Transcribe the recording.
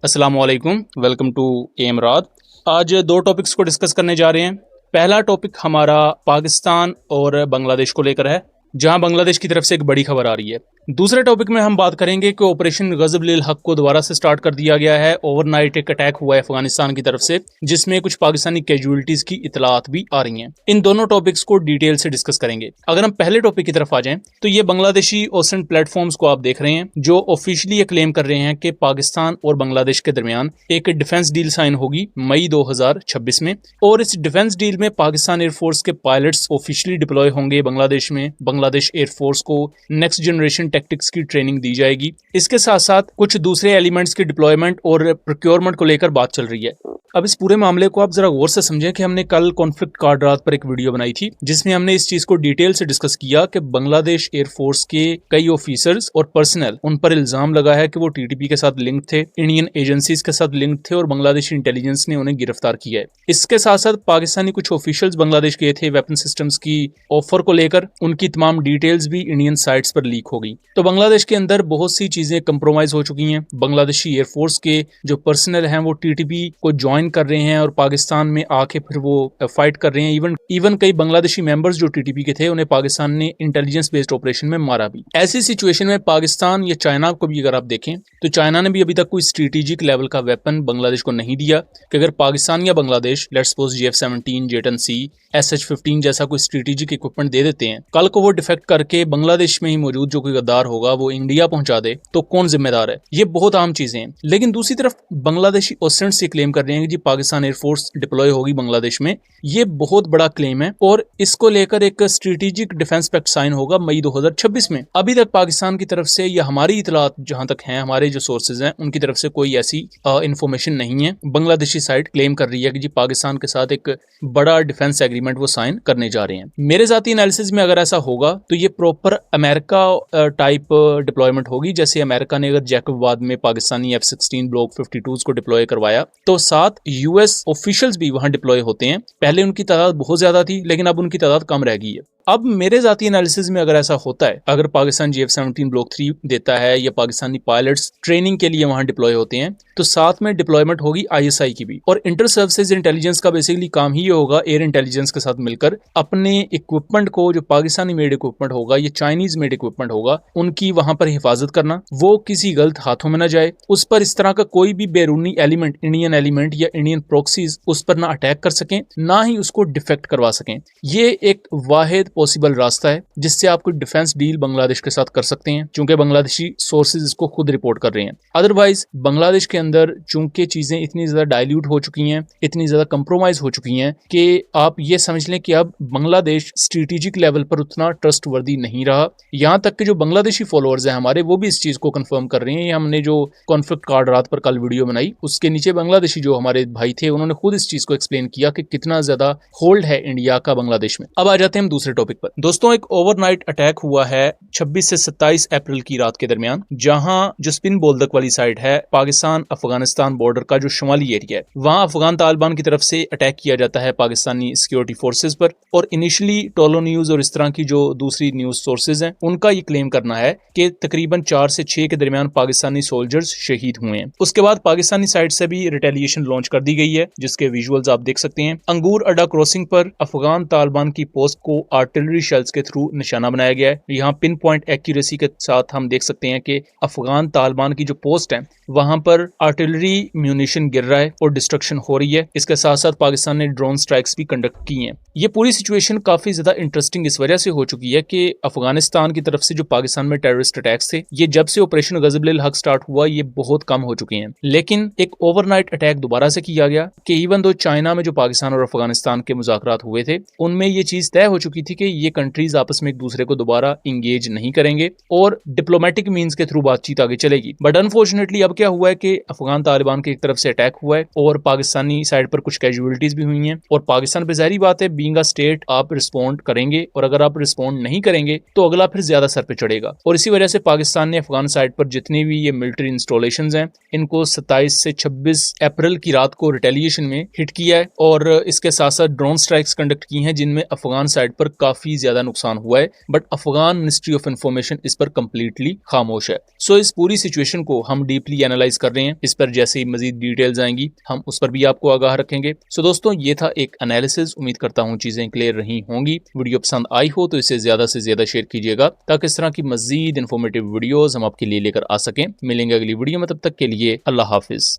अस्सलामुअलैकुम, welcome to एमराद। आज दो टॉपिक्स को डिस्कस करने जा रहे हैं। पहला टॉपिक हमारा पाकिस्तान और बांग्लादेश को लेकर है, जहां बांग्लादेश की तरफ से एक बड़ी खबर आ रही है। दूसरे टॉपिक में हम बात करेंगे कि ऑपरेशन गजब-उल हक को दोबारा से स्टार्ट कर दिया गया है। ओवरनाइट एक अटैक हुआ है अफगानिस्तान की तरफ से, जिसमें कुछ पाकिस्तानी कैजुअलिटीज की इतलात भी आ रही हैं। इन दोनों टॉपिक्स को डिटेल से डिस्कस करेंगे। अगर हम पहले टॉपिक की तरफ आ जाएं, तो ये बांग्लादेशी ओसन प्लेटफॉर्म्स को आप देख रहे हैं, जो ऑफिशियली ये क्लेम कर रहे हैं कि पाकिस्तान और बांग्लादेश के दरमियान एक डिफेंस डील साइन होगी मई 2026 में, और इस डिफेंस डील में पाकिस्तान एयरफोर्स के पायलट्स ऑफिशियली डिप्लॉय होंगे बांग्लादेश में। बांग्लादेश एयरफोर्स को नेक्स्ट जनरेशन टैक्टिक्स की ट्रेनिंग दी जाएगी। इसके साथ साथ कुछ दूसरे एलिमेंट्स की डिप्लॉयमेंट और प्रोक्योरमेंट को लेकर बात चल रही है। अब इस पूरे मामले को आप जरा गौर से समझें कि हमने कल कॉन्फ्लिक्ट कार्ड रात पर एक वीडियो बनाई थी, जिसमें हमने इस चीज को डिटेल से डिस्कस किया कि बांग्लादेश एयरफोर्स के कई ऑफिसर्स और पर्सनल, उन पर इल्जाम लगा है कि वो टीटीपी के साथ लिंक थे, इंडियन एजेंसीज के साथ लिंक थे, और बांग्लादेशी इंटेलिजेंस ने उन्हें गिरफ्तार किया है। इसके साथ साथ पाकिस्तानी कुछ ऑफिशियल्स बांग्लादेश गए थे वेपन सिस्टम्स की ऑफर को लेकर, उनकी तमाम डिटेल्स भी इंडियन साइट्स पर लीक हो गई। तो बांग्लादेश के अंदर बहुत सी चीजें कंप्रोमाइज हो चुकी हैं। बांग्लादेशी एयरफोर्स के जो पर्सनल हैं वो टीटीपी को ज्वाइन कर रहे हैं और पाकिस्तान में आके फिर वो फाइट कर रहे हैं। इवन कई बांग्लादेशी मेंबर्स जो टीटीपी के थे, उन्हें पाकिस्तान ने इंटेलिजेंस बेस्ड ऑपरेशन में मारा भी। ऐसी सिचुएशन में पाकिस्तान या चाइना को भी अगर आप देखें, तो चाइना ने भी अभी तक कोई स्ट्रेटेजिक लेवल का वेपन बांग्लादेश को नहीं दिया कि अगर पाकिस्तान या Bangladesh let's suppose JF-17, J-10C, SH-15 जैसा कोई स्ट्रेटेजिक इक्विपमेंट दे देते हैं, कल को वो डिफेक्ट करके बांग्लादेश में ही मौजूद जो कोई गद्दार होगा वो इंडिया पहुंचा दे, तो कौन जिम्मेदार है? ये बहुत आम चीजें हैं। लेकिन दूसरी तरफ बांग्लादेशी ओसेंट्स ये क्लेम कर रहे हैं कि जी पाकिस्तान एयरफोर्स डिप्लॉय होगी बांग्लादेश में। ये बहुत बड़ा क्लेम है और इसको लेकर एक स्ट्रेटेजिक डिफेंस पैक्ट साइन होगा मई 2026 में। अभी तक पाकिस्तान की तरफ से या हमारी इतलात जहां तक हैं, हमारे जो सोर्सेज हैं, उनकी तरफ से कोई ऐसी इंफॉर्मेशन नहीं है। बांग्लादेशी साइड क्लेम कर रही है कि जी पाकिस्तान के साथ एक बड़ा डिफेंस एग्रीमेंट वो साइन करने जा रहे हैं। मेरे जाती एनालिसिस में अगर ऐसा होगा तो ये प्रॉपर अमेरिका टाइप डिप्लॉयमेंट होगी। जैसे अमेरिका ने अगर जैकबाद में पाकिस्तानी F-16 ब्लॉक 52 को डिप्लॉय करवाया, तो 7 US ऑफिशियल्स भी वहां डिप्लॉय होते हैं। पहले उनकी तादाद बहुत ज्यादा थी, लेकिन अब उनकी तादाद कम रह गई है। अब मेरे जाती एनालिसिस में अगर ऐसा होता है, अगर पाकिस्तान JF-17 ब्लॉक 3 देता है या पाकिस्तानी पायलट्स ट्रेनिंग के लिए वहां डिप्लॉय होते हैं, तो साथ में डिप्लॉयमेंट होगी ISI की भी। और इंटर सर्विसेज इंटेलिजेंस का बेसिकली काम ही ये होगा, एयर इंटेलिजेंस के साथ मिलकर अपने इक्विपमेंट को, जो पाकिस्तानी मेड इक्विपमेंट होगा या चाइनीज मेड इक्विपमेंट होगा, उनकी वहां पर हिफाजत करना, वो किसी गलत हाथों में न जाए, उस पर इस तरह का कोई भी बैरूनी एलिमेंट, इंडियन एलिमेंट या इंडियन प्रॉक्सीज उस पर ना अटैक कर सकें, ना ही उसको डिफेक्ट करवा सकें। ये एक वाहिद पॉसिबल रास्ता है जिससे आप कोई डिफेंस डील बांग्लादेश के साथ कर सकते हैं, चूंकि बांग्लादेशी सोर्सेज इसको खुद रिपोर्ट कर रहे हैं। अदरवाइज बांग्लादेश के अंदर चूंकि चीजें इतनी ज्यादा डाइल्यूट हो चुकी हैं, इतनी ज्यादा कंप्रोमाइज हो चुकी हैं कि आप ये समझ लें कि अब बांग्लादेश स्ट्रेटेजिक लेवल पर उतना ट्रस्टवर्दी नहीं रहा। यहाँ तक कि जो बांग्लादेशी फॉलोअर्स हैं हमारे, वो भी इस चीज को कंफर्म कर रहे हैं। ये हमने जो कॉन्फ्लिक्ट कार्ड रात पर कल वीडियो बनाई, उसके नीचे बांग्लादेशी जो हमारे भाई थे, उन्होंने खुद इस चीज को एक्सप्लेन किया कि कितना ज्यादा होल्ड है इंडिया का बांग्लादेश में। अब आ जाते हैं हम दूसरे टॉपिक पर। दोस्तों, एक ओवरनाइट अटैक हुआ है 26 से 27 अप्रैल की रात के दरमियान, जहां जो स्पिन बोल्दक वाली साइड है, पाकिस्तान अफगानिस्तान बॉर्डर का जो शुमाली एरिया है, वहां अफगान तालिबान की तरफ से अटैक किया जाता है पाकिस्तानी सिक्योरिटी फोर्सेज पर। और इनिशियली टोलो न्यूज और इस तरह की जो दूसरी न्यूज सोर्सेज हैं, उनका ये क्लेम करना है कि तकरीबन 4 से 6 के दरमियान पाकिस्तानी सोल्जर्स शहीद हुए हैं। उसके बाद पाकिस्तानी साइड से भी रिटेलिएशन लॉन्च कर दी गई है, जिसके विजुअल्स आप देख सकते हैं। अंगूर अड्डा क्रॉसिंग पर अफगान तालिबान की पोस्ट को आर्टिलरी शेल्स के थ्रू निशाना बनाया गया है। यहाँ पिन पॉइंट एक्यूरेसी के साथ हम देख सकते हैं कि अफगान तालिबान की जो पोस्ट है, वहां पर आर्टिलरी म्यूनिशन गिर रहा है और डिस्ट्रक्शन हो रही है। इसके साथ साथ पाकिस्तान ने ड्रोन स्ट्राइक्स भी कंडक्ट की हैं। ये पूरी सिचुएशन काफी ज्यादा इंटरेस्टिंग इस वजह से हो चुकी है कि अफगानिस्तान की तरफ से जो पाकिस्तान में टेररिस्ट अटैक्स थे, ये जब से ऑपरेशन गजब-उल हक स्टार्ट हुआ, ये बहुत कम हो चुके हैं। लेकिन एक ओवरनाइट अटैक दोबारा से किया गया कि इवन दो चाइना में जो पाकिस्तान और अफगानिस्तान के मुज़ाकरात हुए थे, उनमें ये चीज तय हो चुकी थी कि ये कंट्रीज आपस में एक दूसरे को दोबारा इंगेज नहीं करेंगे और डिप्लोमेटिक मीन्स के थ्रू बातचीत आगे चलेगी। बट अनफॉर्चुनेटली अब क्या हुआ है कि अफगान तालिबान की एक तरफ से अटैक हुआ है और पाकिस्तानी साइड पर कुछ कैजुअलिटीज भी हुई हैं। और पाकिस्तान पे जाहिर बात है, बीइंग अ स्टेट, आप रिस्पॉन्ड करेंगे, और अगर आप रिस्पॉन्ड नहीं करेंगे तो अगला फिर ज्यादा सर पे चढ़ेगा। और इसी वजह से पाकिस्तान ने अफगान साइड पर जितनी भी ये मिलिट्री इंस्टॉलेशंस हैं, इनको 27 से 26 अप्रैल की रात को रिटेलिएशन में हिट किया है। और इसके साथ साथ ड्रोन स्ट्राइक्स कंडक्ट की हैं, जिनमें अफगान साइड पर काफी ज्यादा नुकसान हुआ है, but Afghan ministry of information इस पर कंप्लीटली खामोश है। सो इस पूरी सिचुएशन को हम डीपली एनालाइज कर रहे हैं। इस पर जैसे ही मजीद डिटेल्स आएंगी हम उस पर भी आपको आगाह रखेंगे। सो दोस्तों, ये था एक एनालिसिस। उम्मीद करता हूँ चीजें क्लियर रही होंगी। वीडियो पसंद आई हो तो इसे ज्यादा से ज्यादा शेयर कीजिएगा ताकि इस तरह की मजीद इंफॉर्मेटिव वीडियोस हम आपके लिए लेकर आ सकें। मिलेंगे अगली वीडियो में, तब तक के लिए अल्लाह हाफिज।